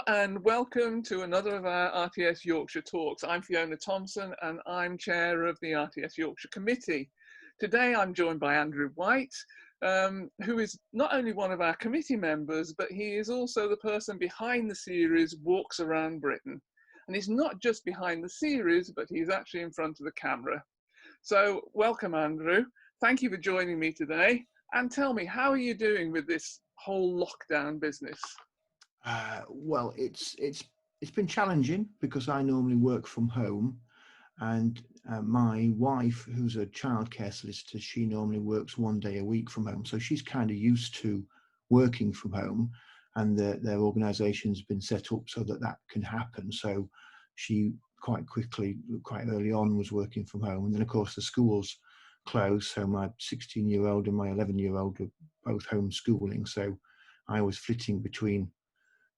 and welcome to another of our RTS Yorkshire talks. I'm Fiona Thompson and I'm chair of the RTS Yorkshire Committee. Today I'm joined by Andrew White, who is not only one of our committee members, but he is also the person behind the series Walks Around Britain. And he's not just behind the series, but he's actually in front of the camera. So welcome, Andrew. Thank you for joining me today. And tell me, how are you doing with this whole lockdown business? Well, it's been challenging because I normally work from home, and my wife, who's a childcare solicitor, she normally works 1 day a week from home, so she's kind of used to working from home, and their organisation's been set up so that can happen. So she quite early on was working from home, and then of course the schools closed, so my 16-year-old and my 11-year-old were both homeschooling, so I was flitting between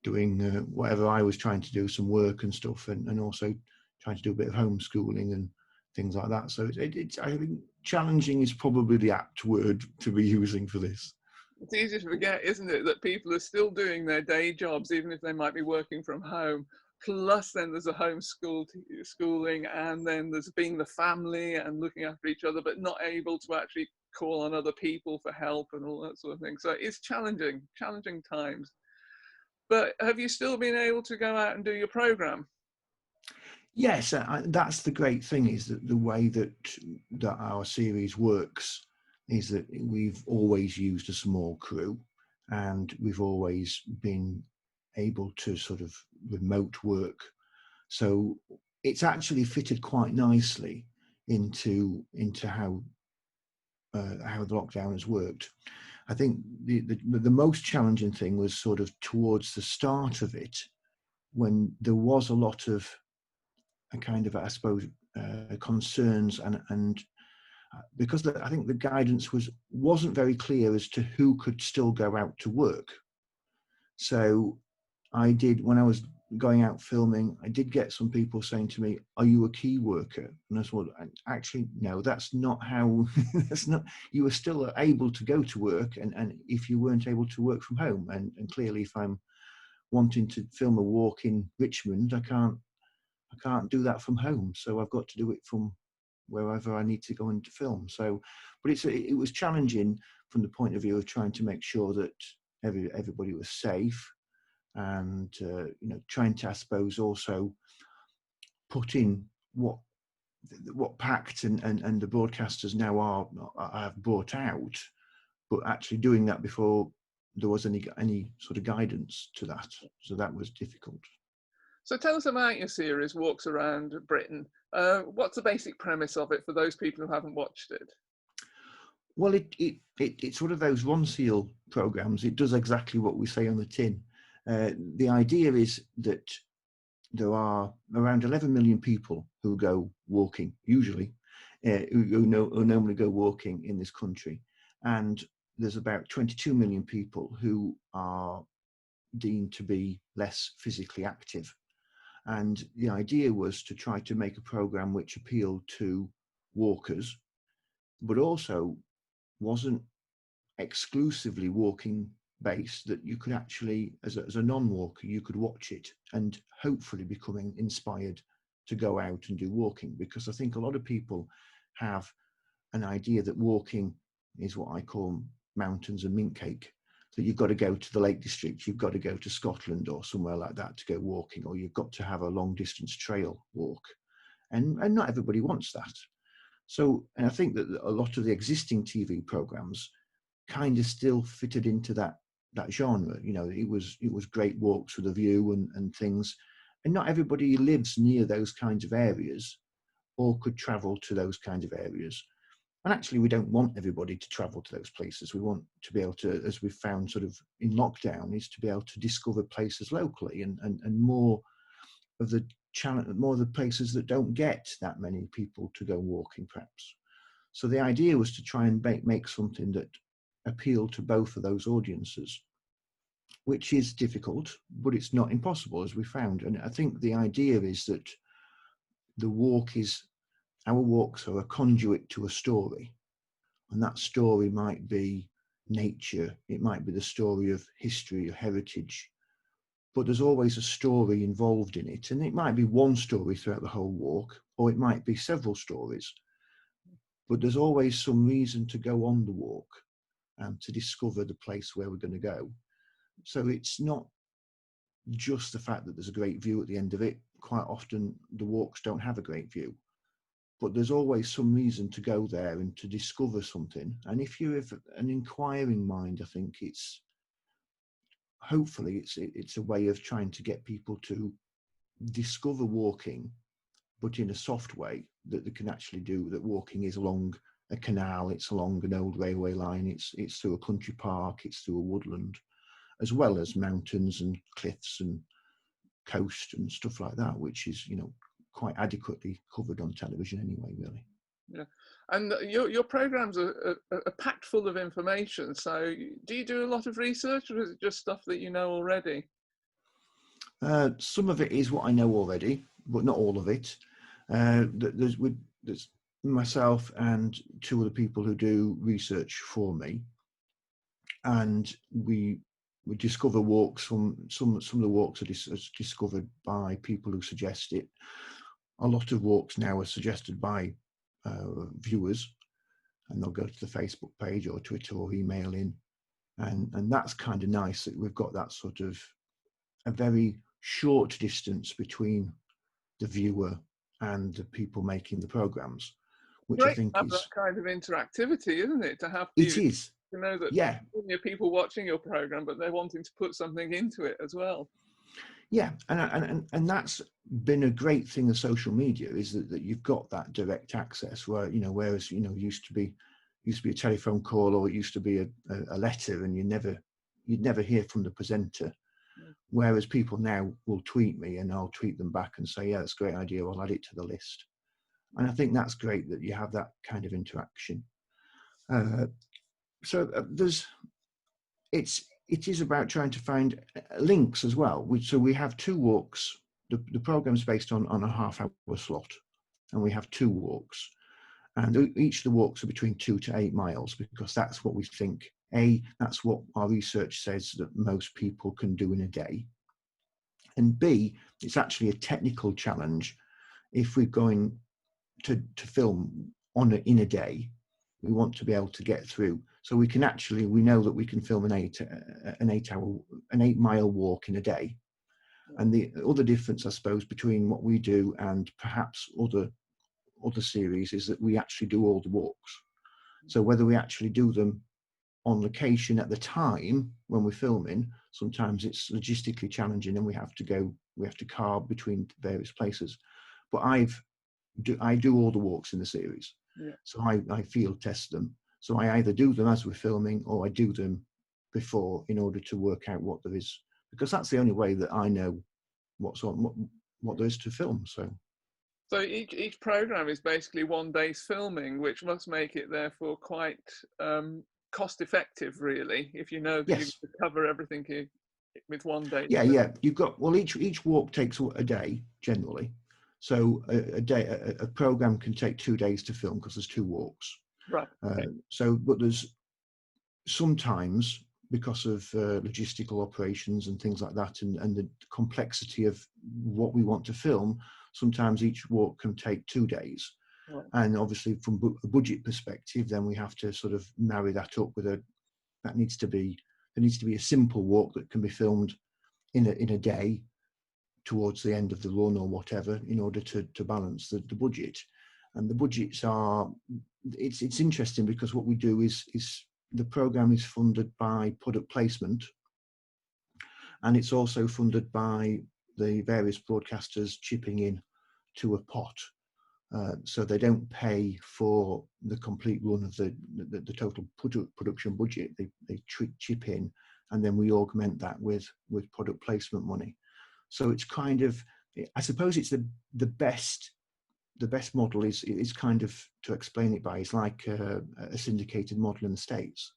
doing whatever I was trying to do, some work and stuff, and also trying to do a bit of homeschooling and things like that. So it's I think challenging is probably the apt word to be using for this. It's easy to forget, isn't it, that people are still doing their day jobs, even if they might be working from home. Plus, then there's a homeschooling, and then there's being the family and looking after each other, but not able to actually call on other people for help and all that sort of thing. So it's challenging times. But have you still been able to go out and do your programme? Yes, that's the great thing, is that the way that our series works is that we've always used a small crew, and we've always been able to sort of remote work. So it's actually fitted quite nicely into how the lockdown has worked. I think the most challenging thing was sort of towards the start of it, when there was a lot of concerns and because I think the guidance wasn't very clear as to who could still go out to work. So when I was going out filming, I did get some people saying to me, "Are you a key worker?" And I said, "Well, actually, no, that's not how, you were still able to go to work, and if you weren't able to work from home, and clearly if I'm wanting to film a walk in Richmond, I can't do that from home, so I've got to do it from wherever I need to go into film." So, but it was challenging from the point of view of trying to make sure that everybody was safe, and trying to, I suppose, also put in what Pact and the broadcasters now have brought out, but actually doing that before there was any sort of guidance to that. So that was difficult. So tell us about your series, Walks Around Britain. What's the basic premise of it for those people who haven't watched it? Well, it's one of those one-seal programs. It does exactly what we say on the tin. The idea is that there are around 11 million people who go walking, usually, who normally go walking in this country. And there's about 22 million people who are deemed to be less physically active. And the idea was to try to make a program which appealed to walkers, but also wasn't exclusively walking based, that you could actually, as a non-walker, you could watch it and hopefully becoming inspired to go out and do walking. Because I think a lot of people have an idea that walking is what I call mountains and mint cake, that you've got to go to the Lake District, you've got to go to Scotland or somewhere like that to go walking, or you've got to have a long distance trail walk, and not everybody wants that. So, and I think that a lot of the existing TV programs kind of still fitted into that genre. It was great walks with a view and things, and not everybody lives near those kinds of areas or could travel to those kinds of areas. And actually, we don't want everybody to travel to those places. We want to be able to, as we've found sort of in lockdown, is to be able to discover places locally and more of the places that don't get that many people to go walking, perhaps. So the idea was to try and make something that appealed to both of those audiences, which is difficult, but it's not impossible, as we found. And I think the idea is that our walks are a conduit to a story, and that story might be nature, it might be the story of history or heritage, but there's always a story involved in it. And it might be one story throughout the whole walk, or it might be several stories, but there's always some reason to go on the walk and to discover the place where we're going to go. So it's not just the fact that there's a great view at the end of it. Quite often the walks don't have a great view, but there's always some reason to go there and to discover something. And if you have an inquiring mind, I think hopefully it's a way of trying to get people to discover walking, but in a soft way that they can actually do. That walking is along a canal, it's along an old railway line, it's through a country park, it's through a woodland, as well as mountains and cliffs and coast and stuff like that, which is, you know, quite adequately covered on television anyway, really. Yeah, and your programs are packed full of information. So do you do a lot of research, or is it just stuff that you know already? Some of it is what I know already, but not all of it. There's myself and two other people who do research for me, and we discover walks from some of the walks are discovered by people who suggest it. A lot of walks now are suggested by viewers, and they'll go to the Facebook page or Twitter or email in, and that's kind of nice that we've got that sort of a very short distance between the viewer and the people making the programs, which Great I think to have is that kind of interactivity, isn't it? To have it you is to know that yeah you're people watching your program, but they're wanting to put something into it as well. yeah and that's been a great thing of social media, is that you've got that direct access, where, you know, whereas, you know, used to be a telephone call, or it used to be a letter, and you'd never hear from the presenter. Whereas people now will tweet me, and I'll tweet them back and say, yeah, that's a great idea, I'll add it to the list. And I think that's great that you have that kind of interaction. It is about trying to find links as well. So we have two walks. The program's based on a half-hour slot, and we have two walks. And each of the walks are between 2 to 8 miles, because that's what we think. That's what our research says that most people can do in a day. And B, it's actually a technical challenge. If we're going to film in a day, we want to be able to get through. So we know that we can film an 8 mile walk in a day. And the other difference, I suppose, between what we do and perhaps other series is that we actually do all the walks. So whether we actually do them on location at the time when we're filming, sometimes it's logistically challenging, and we have to carve between various places. But I do all the walks in the series. Yeah. So I field test them. So I either do them as we're filming, or I do them before, in order to work out what there is, because that's the only way that I know what there is to film. So each program is basically one day's filming, which must make it therefore quite cost effective, really, if you know that yes. you can cover everything with one day. Yeah. You've got, each walk takes a day generally. So a program can take 2 days to film, because there's 2 walks. Right. Okay. But there's sometimes, because of logistical operations and things like that, and the complexity of what we want to film, sometimes each walk can take 2 days. Right. And obviously, from a budget perspective, then we have to sort of marry that up with there needs to be a simple walk that can be filmed in a day towards the end of the run or whatever, in order to balance the budget. And the budgets are, it's interesting, because what we do is the program is funded by product placement, and it's also funded by the various broadcasters chipping in to a pot. So they don't pay for the complete run of the total production budget. They chip in, and then we augment that with product placement money. So it's kind of, I suppose it's the best model is kind of, to explain it by, is like a syndicated model in the States,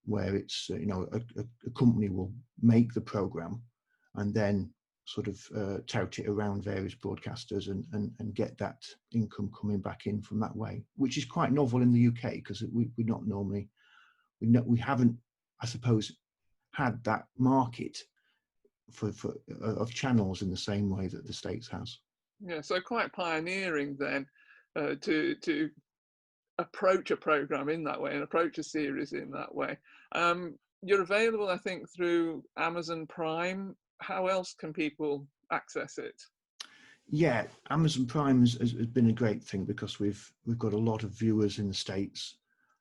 where it's, a company will make the program and then sort of tout it around various broadcasters and get that income coming back in from that way, which is quite novel in the UK, because we're not normally, we haven't, I suppose, had that market of channels in the same way that the States has. Yeah, so quite pioneering then, to approach a program in that way and approach a series in that way. You're available, I think, through Amazon Prime. How else can people access it? Yeah, Amazon Prime has been a great thing because we've got a lot of viewers in the States.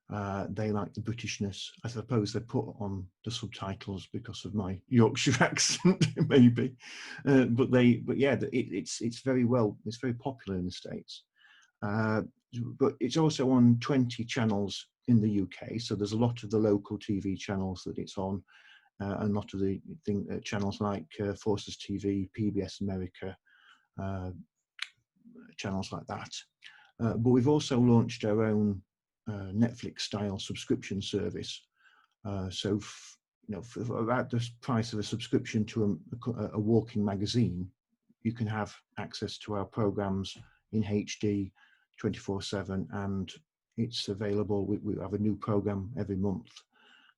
They like the Britishness. I suppose they put on the subtitles because of my Yorkshire accent, maybe. But yeah, it's very well. It's very popular in the States. But it's also on 20 channels in the UK. So there's a lot of the local TV channels that it's on, and a lot of the channels like Forces TV, PBS America, channels like that. But we've also launched our own Netflix-style subscription service. So, for about the price of a subscription to a walking magazine, you can have access to our programs in HD 24/7, and it's available. We have a new program every month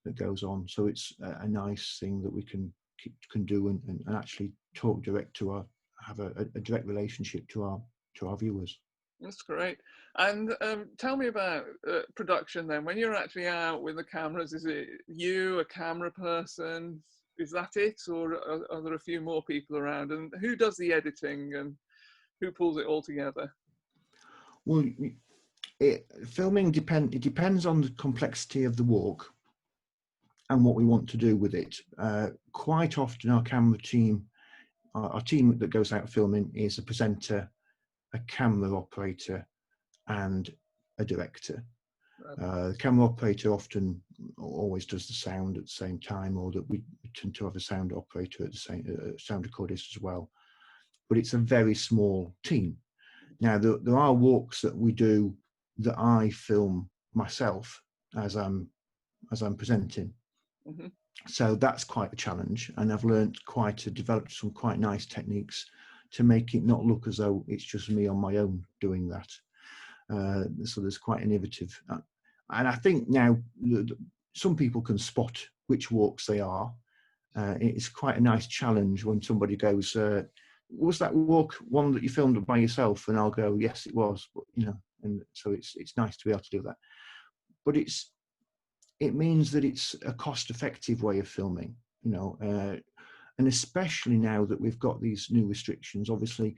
that goes on. So it's a nice thing that we can do and actually talk direct to have a direct relationship to our viewers. That's great. And tell me about production then. When you're actually out with the cameras, is it you, a camera person? Is that it? Or are there a few more people around? And who does the editing and who pulls it all together? Well, filming depends on the complexity of the walk and what we want to do with it. Quite often our camera team, our team that goes out filming is a presenter, a camera operator and a director. The camera operator often always does the sound at the same time, or that we tend to have a sound operator at the same sound recordist as well. But it's a very small team. Now there are walks that we do that I film myself as I'm presenting. Mm-hmm. So that's quite a challenge, and I've developed some quite nice techniques to make it not look as though it's just me on my own doing that. So there's quite innovative, and I think now some people can spot which walks they are. It's quite a nice challenge when somebody goes, "Was that walk one that you filmed by yourself?" And I'll go, "Yes, it was." But and so it's nice to be able to do that. But it means that it's a cost-effective way of filming, and especially now that we've got these new restrictions, obviously.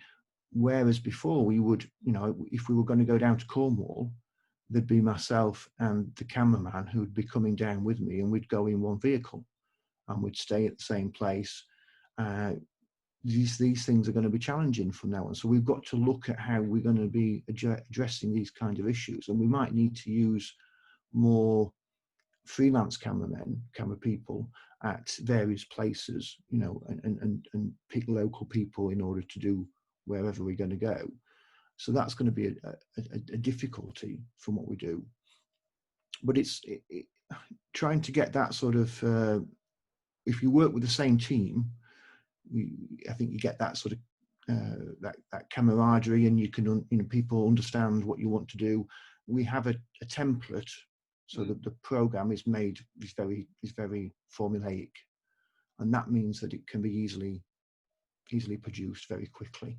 Whereas before we would, if we were going to go down to Cornwall, there'd be myself and the cameraman who would be coming down with me, and we'd go in one vehicle and we'd stay at the same place. These things are going to be challenging from now on. So we've got to look at how we're going to be addressing these kind of issues. And we might need to use more freelance camera people at various places, and pick local people in order to do wherever we're going to go. So that's going to be a difficulty from what we do. But it's trying to get that sort of, if you work with the same team, I think you get that sort of that camaraderie, and you can, people understand what you want to do. We have a template, so that the program is very formulaic, and that means that it can be easily produced very quickly.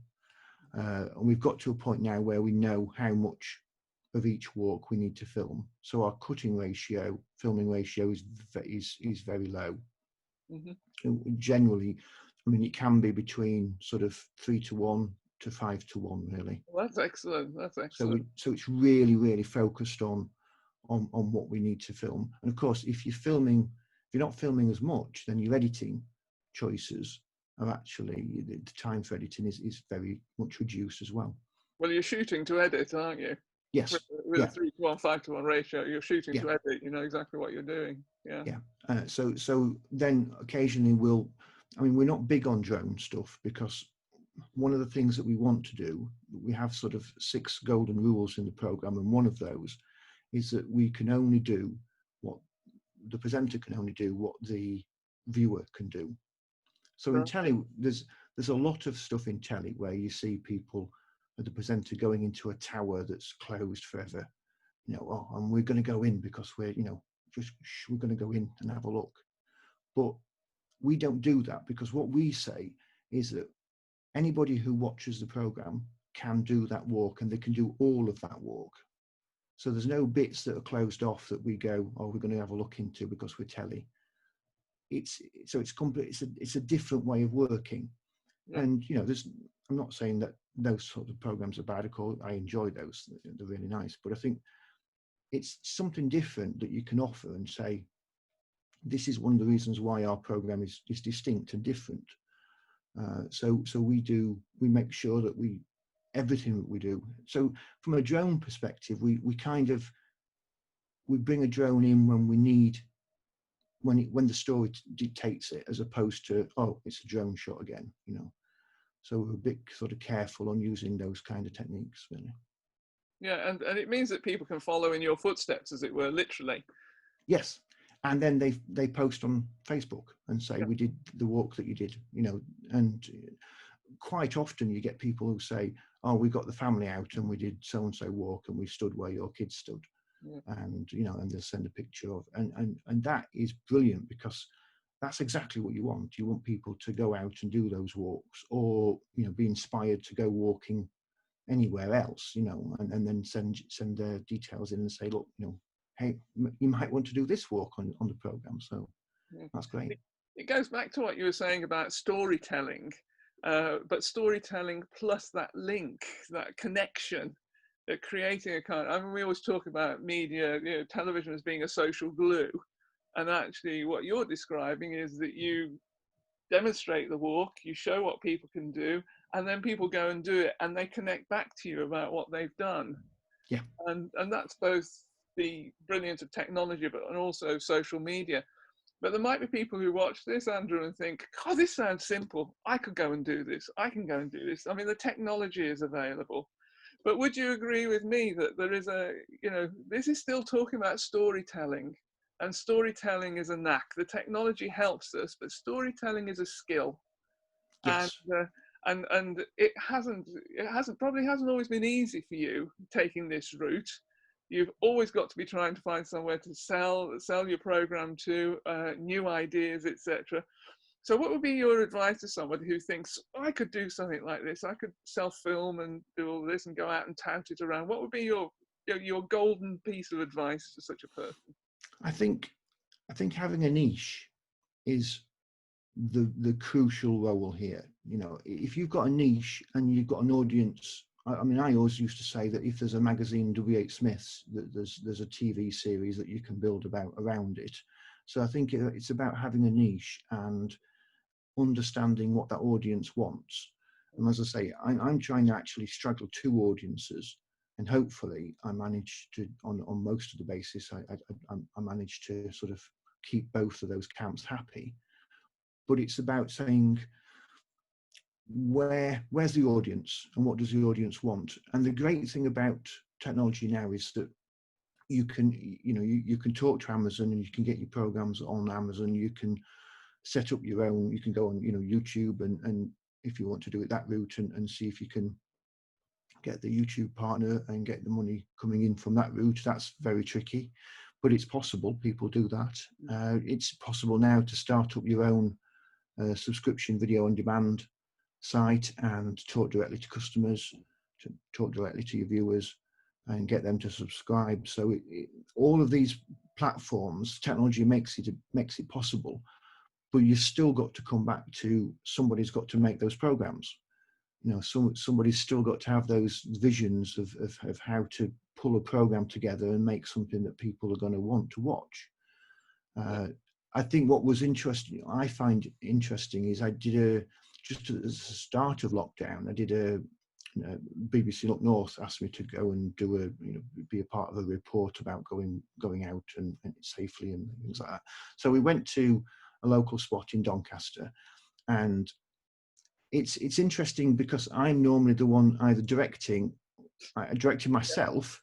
And we've got to a point now where we know how much of each walk we need to film. So our filming ratio is very low. Mm-hmm. Generally, it can be between sort of 3:1 to 5:1, really. Well, that's excellent. That's excellent. So it's really, really focused on what we need to film. And of course, if you're not filming as much, then your editing choices are actually, the time for editing is very much reduced as well. Well, you're shooting to edit, aren't you? Yes. With a 3:1, 5:1 ratio, you're shooting to edit. You know exactly what you're doing. Yeah. Yeah. So then occasionally we're not big on drone stuff, because one of the things that we want to do, we have sort of 6 golden rules in the program, and one of those is that we can only do what the presenter can only do what the viewer can do. So in telly, there's a lot of stuff in telly where you see people, the presenter, going into a tower that's closed forever, and we're going to go in because we're going to go in and have a look. But we don't do that, because what we say is that anybody who watches the program can do that walk, and they can do all of that walk. So there's no bits that are closed off that we go, oh, we're going to have a look into because we're telly. It's complete. It's a different way of working. Yeah. And I'm not saying that those sort of programs are bad. Of course, I enjoy those; they're really nice. But I think it's something different that you can offer and say, this is one of the reasons why our program is distinct and different. So we make sure that everything that we do. So from a drone perspective, we bring a drone in when we need, when the story dictates it, as opposed to, oh, it's a drone shot again, So we're a bit sort of careful on using those kind of techniques, really. Yeah, and it means that people can follow in your footsteps, as it were, literally. Yes. And then they post on Facebook and say, we did the walk that you did, and quite often you get people who say, oh, we got the family out and we did so-and-so walk and we stood where your kids stood. Yeah. And, and they'll send a picture of, and that is brilliant, because that's exactly what you want. You want people to go out and do those walks, or, be inspired to go walking anywhere else, and then send their details in and say, look, hey, you might want to do this walk on the program. So that's great. It goes back to what you were saying about storytelling, but storytelling plus that link, that connection, creating a kind. I mean, we always talk about media, television as being a social glue, and actually, what you're describing is that you demonstrate the walk, you show what people can do, and then people go and do it, and they connect back to you about what they've done. Yeah, and that's both the brilliance of technology, but and also social media. But there might be people who watch this, Andrew, and think, God, this sounds simple. I could go and do this. I can go and do this. I mean, the technology is available. But would you agree with me that there is this is still talking about storytelling, and storytelling is a knack. The technology helps us, but storytelling is a skill. Yes. And it probably hasn't always been easy for you taking this route. You've always got to be trying to find somewhere to sell your program to, new ideas, etc. So what would be your advice to somebody who thinks, oh, I could do something like this, I could self-film and do all this and go out and tout it around? What would be your golden piece of advice to such a person? I think having a niche is the crucial role here. If you've got a niche and you've got an audience, I mean, I always used to say that if there's a magazine, W.H. Smith's, that there's a TV series that you can build around it. So I think it's about having a niche and understanding what that audience wants. And as I say, I'm trying to actually straddle two audiences, and hopefully I manage to, on most of the basis, I manage to sort of keep both of those camps happy. But it's about saying, where's the audience and what does the audience want? And the great thing about technology now is that you can talk to Amazon, and you can get your programs on Amazon. You can set up your own. You can go on YouTube, and if you want to do it that route, and see if you can get the YouTube partner and get the money coming in from that route. That's very tricky, but it's possible. People do that. It's possible now to start up your own subscription video on demand site and talk directly to customers, to talk directly to your viewers, and get them to subscribe. So all of these platforms, technology makes it possible, but you've still got to come back to, somebody's got to make those programs. Somebody's still got to have those visions of how to pull a program together and make something that people are going to want to watch. I think what was interesting, I find interesting, is I did just at the start of lockdown, I did BBC Up North asked me to go and do be a part of a report about going out and safely and things like that. So we went to a local spot in Doncaster, and it's interesting because I'm normally the one either directing myself,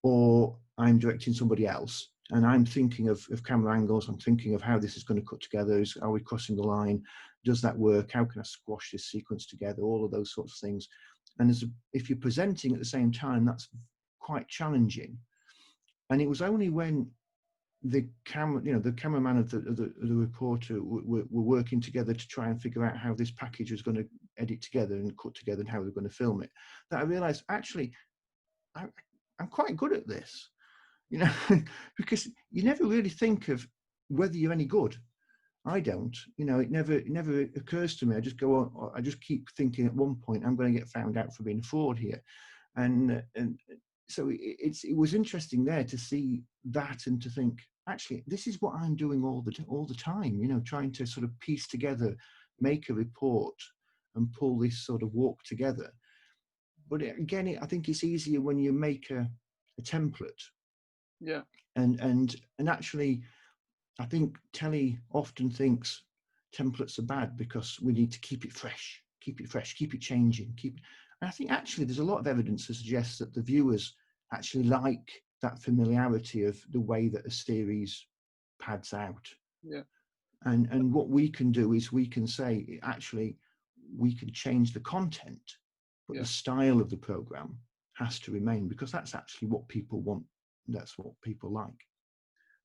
or I'm directing somebody else. And I'm thinking of camera angles. I'm thinking of how this is going to cut together. Are we crossing the line? Does that work? How can I squash this sequence together? All of those sorts of things. And if you're presenting at the same time, that's quite challenging. And it was only when the cameraman of the reporter were working together to try and figure out how this package was going to edit together and cut together and how they were going to film it, that I realized actually I'm quite good at this, because you never really think of whether you're any good. I don't, it never occurs to me. I just go on, I just keep thinking at one point, I'm going to get found out for being a fraud here. And so it was interesting there to see that and to think, actually, this is what I'm doing all the time, trying to sort of piece together, make a report and pull this sort of walk together. But again, I think it's easier when you make a template. Yeah. And actually, I think telly often thinks templates are bad because we need to keep it fresh, keep it changing, and I think actually there's a lot of evidence to suggest that the viewers actually like that familiarity of the way that a series pads out. Yeah. And what we can do is we can say, actually, we can change the content, but the style of the program has to remain, because that's actually what people want. That's what people like.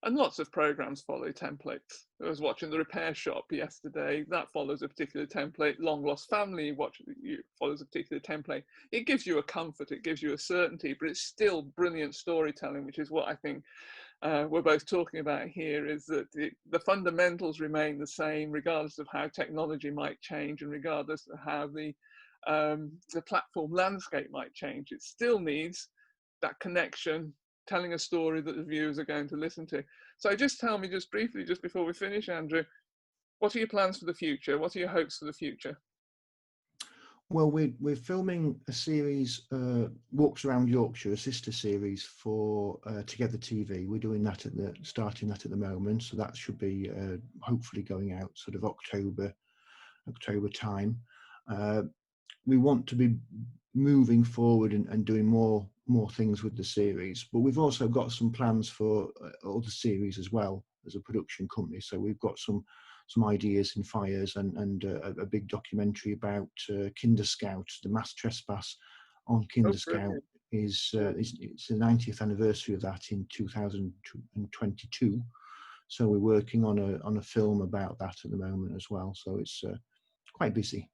And lots of programs follow templates. I was watching The Repair Shop yesterday. That follows a particular template. Long Lost Family follows a particular template. It gives you a comfort, it gives you a certainty, but it's still brilliant storytelling, which is what I think we're both talking about here, is that the fundamentals remain the same, regardless of how technology might change and regardless of how the platform landscape might change. It still needs that connection, telling a story that the viewers are going to listen to. So just tell me, just briefly, just before we finish, Andrew, what are your plans for the future? What are your hopes for the future? Well, we're filming a series, Walks Around Yorkshire, a sister series for Together TV. We're doing that starting that at the moment, so that should be hopefully going out sort of October time. We want to be moving forward and doing more things with the series, but we've also got some plans for other series as well as a production company. So we've got some ideas in fires and a big documentary about Kinder Scout. The mass trespass on Kinder Scout it's the 90th anniversary of that in 2022. So we're working on a film about that at the moment as well. So it's quite busy.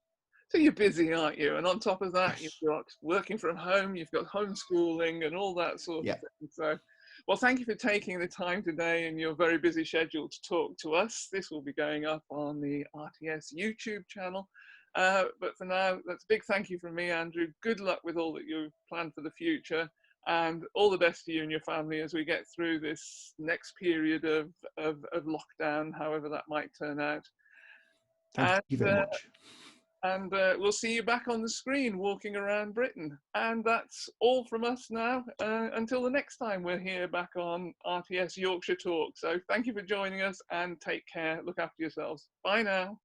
So you're busy, aren't you? And on top of that, Yes. you've got working from home, you've got homeschooling and all that sort of thing. So, well, thank you for taking the time today in your very busy schedule to talk to us. This will be going up on the RTS YouTube channel. But for now, that's a big thank you from me, Andrew. Good luck with all that you plan for the future, and all the best to you and your family as we get through this next period of lockdown, however that might turn out. Thank you very much. And we'll see you back on the screen walking around Britain. And that's all from us now. Until the next time we're here back on RTS Yorkshire Talk. So thank you for joining us and take care. Look after yourselves. Bye now.